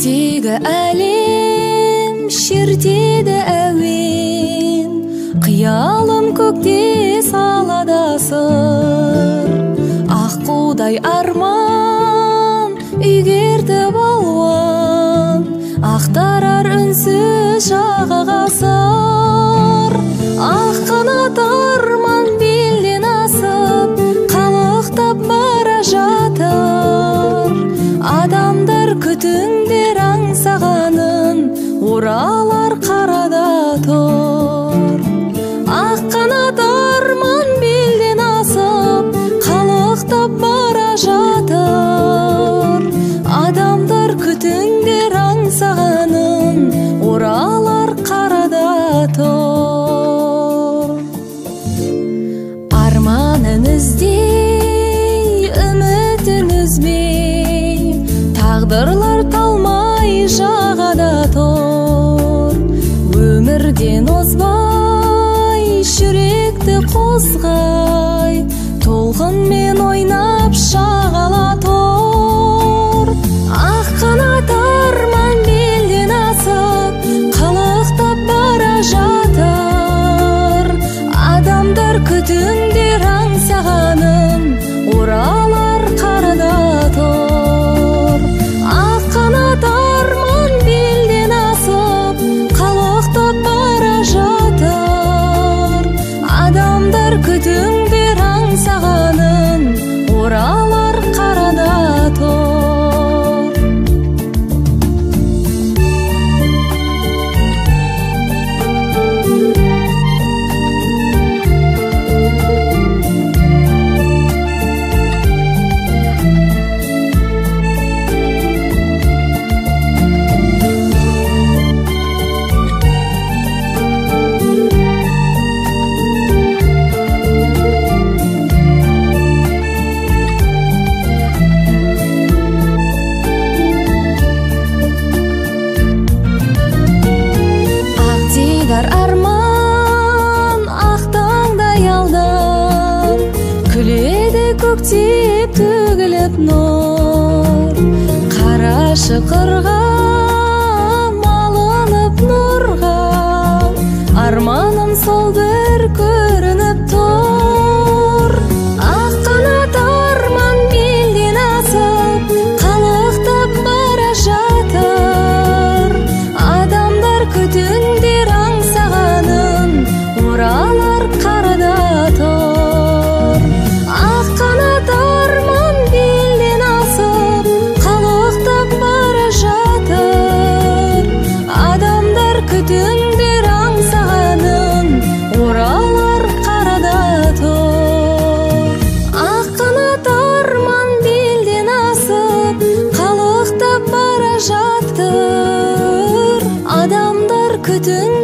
Тегі әлем шертеді әуен, қиялым көкте салада сыр. Аққудай арман үйгерді балуан, ақтарар үнсіз жағаға сыр. Ақ қанат арман белден асып, қалықтап бара жатыр. Адамдар күтіңдер аңсағанын, оралар қарада тұр. Ақ қанат арман белден асып, қалықтап бара жатыр. Адамдар күтіңдер аңсағанын, оралар қарада тұр. Арманын іздей, үмітін үзбей, тағдырлар талмай жағада тұр. Өмірден озбай, жүректі қозғай, толқынмен ойнап шағала тұр. Ақ қанат арман белден асып, қалықтап бара жатыр. Адамдар күтіңдер аңсағанын, оралар қарада тұр. Ақ қанат арман белден асып, қалықтап бара жатыр. Адамдар күтіңдер аңсағанын, оралар қарада тұр. Арман ақтаңдай алдан, күледі көктеп төгіліп нұр. Қарашы қырға малынып нұрға, арманым сол бір көрініп тұр. Ақ қанат арман белден асып, қалықтап бара жатыр. Адамдар күтіңдер аңсағанын, оралар қарада тұр. Ақ қанат арман белден асып, қалықтап бара жатыр. Адамдар күтіңдер аңсағанын, оралар қарада тұр. Ақ қанат арман белден асып, қалықтап бара жатыр. Адамдар күтің